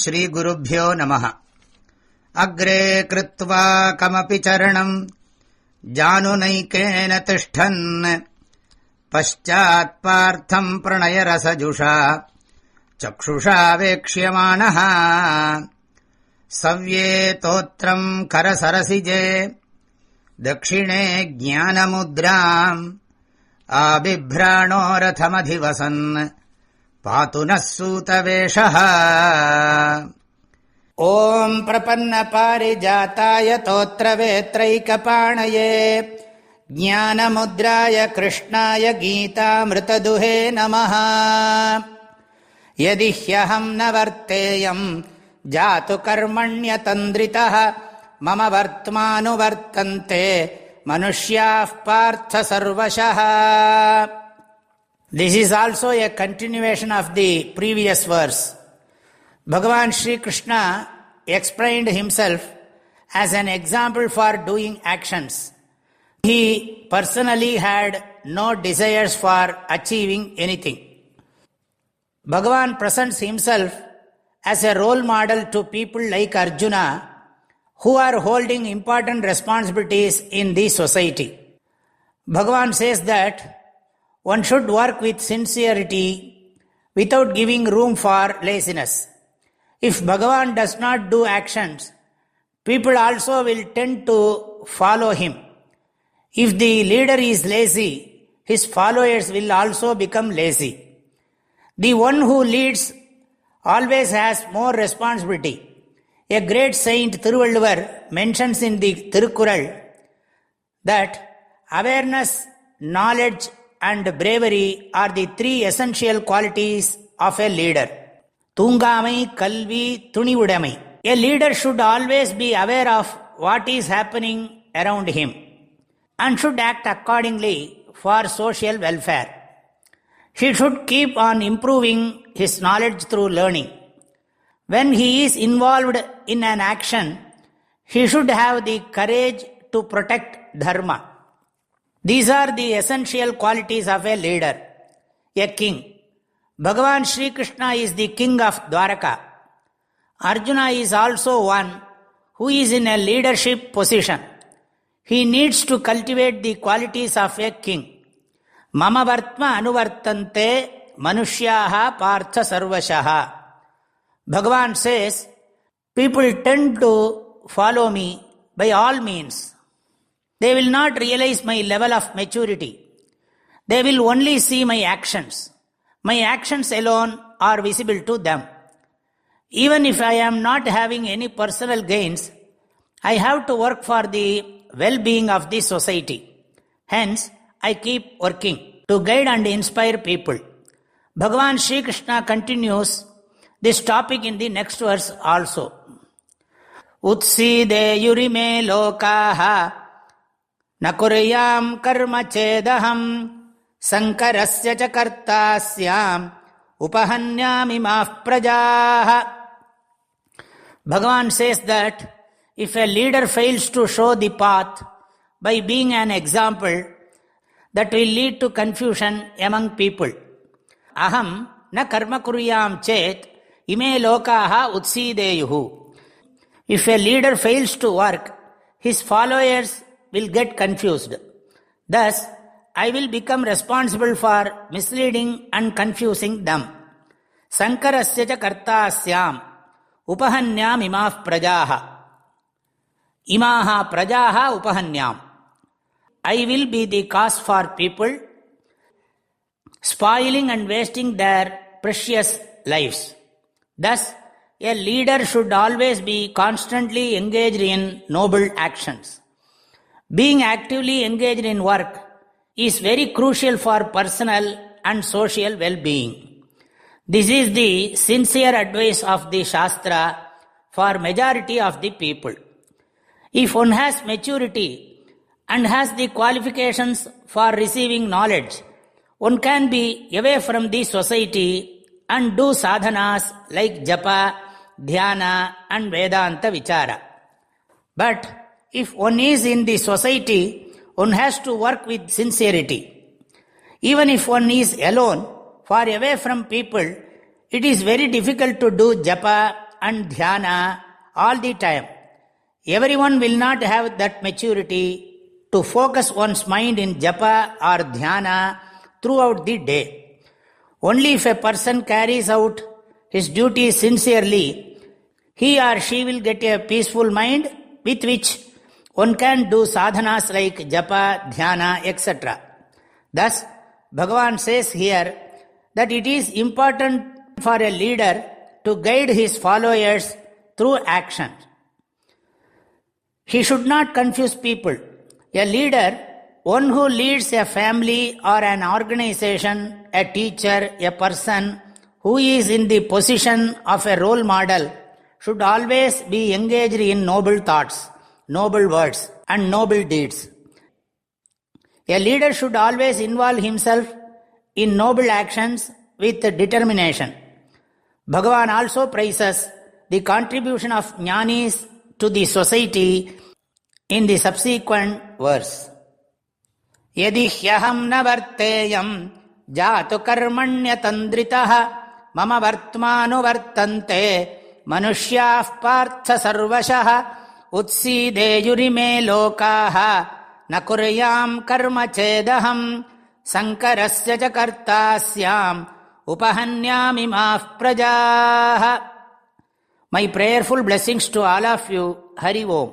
ஸ்ரீகுருப்யோ நமः. அக்ரே கிருத்வா கமபி சரணம் ஜானுநைகேன திஷ்டன் பశ్చాத் பார்த்தம் பிரணயரசஜுஷா சக்ஷுஷா வேக்ஷ்யமாணः சவ்யே தோத்ரம் கரசரசிஜே தக்ஷிணே ஞானமுத்ராம் ஆபிப்ராணோ ரதமதிவசன் பாது நः சூதவேஷः. ஓம் பிரபன்ன பாரிஜாதாய தோத்ரவேத்ரைகபாணயே ஞானமுத்ராய கிருஷ்ணாய கீதாமிருததுஹே நமः. யதி ஹ்யஹம் ந வர்த்தேயம் ஜாது கர்மண்யதந்திரிதः மம வர்த்மானுவர்த்தந்தே மனுஷ்யாः பார்த்த சர்வசः. This is also a continuation of the previous verse. Bhagavan Shri Krishna explained himself as an example for doing actions. He personally had no desires for achieving anything. Bhagavan presents himself as a role model to people like Arjuna who are holding important responsibilities in the society. Bhagavan says that one should work with sincerity without giving room for laziness. If Bhagavan does not do actions, people also will tend to follow him. If the leader is lazy, his followers will also become lazy. The one who leads always has more responsibility. A great saint Thiruvallur mentions in the Thirukkural that awareness, knowledge and bravery are the three essential qualities of a leader. Tungamai, Kalvi, Tunivudamai. A leader should always be aware of what is happening around him and should act accordingly for social welfare. He should keep on improving his knowledge through learning. When he is involved in an action, he should have the courage to protect dharma. These are the essential qualities of a leader, a king. Bhagavan Shri Krishna is the king of Dwaraka. Arjuna is also one who is in a leadership position. He needs to cultivate the qualities of a king. Mama vartma anuvartante manushyaha partha sarvashaha. Bhagavan says, people tend to follow me by all means. They will not realize my level of maturity. They will only see my actions. My actions alone are visible to them. Even if I am not having any personal gains, I have to work for the well-being of the society. Hence, I keep working to guide and inspire people. Bhagavan Shri Krishna continues this topic in the next verse also. Utsideyurime lokaha nakuryam karma chedaham sankarasya cha kartasyam upahanyamimah prajaha. Bhagavan says that if a leader fails to show the path by being an example, that will lead to confusion among people. Aham na karma kuryam chet ime lokaha utsideyuhu. If a leader fails to work, his followers will get confused. Thus, I will become responsible for misleading and confusing them. Sankarasya cha kartasyam upahanyam imah prajaha. Imaha prajaha upahanyam. I will be the cause for people spoiling and wasting their precious lives. Thus, a leader should always be constantly engaged in noble actions. Being actively engaged in work is very crucial for personal and social well-being. This is the sincere advice of the Shastra for majority of the people. If one has maturity and has the qualifications for receiving knowledge, one can be away from the society and do sadhanas like japa, dhyana and Vedanta vichara. But if one is in the society, one has to work with sincerity. Even if one is alone, far away from people, it is very difficult to do japa and dhyana all the time. Everyone will not have that maturity to focus one's mind in japa or dhyana throughout the day. Only if a person carries out his duties sincerely, he or she will get a peaceful mind with which one can do sadhanas like japa, dhyana, etc. Thus, Bhagavan says here that it is important for a leader to guide his followers through action. He should not confuse people. A leader, one who leads a family or an organization, a teacher, a person who is in the position of a role model, should always be engaged in noble thoughts, noble words, and noble deeds. A leader should always involve himself in noble actions with determination. Bhagavan also praises the contribution of jnanis to the society in the subsequent verse. Yadi hyaham na varteyam jatu karmanya tandritaha mama vartmanu vartante manushyaah partha sarvashah utsideyurime lokaha na kuryam karma chedaham sankarasya cha kartasyam upahanyamimah prajaah. My prayerful blessings to all of you. Hari Om.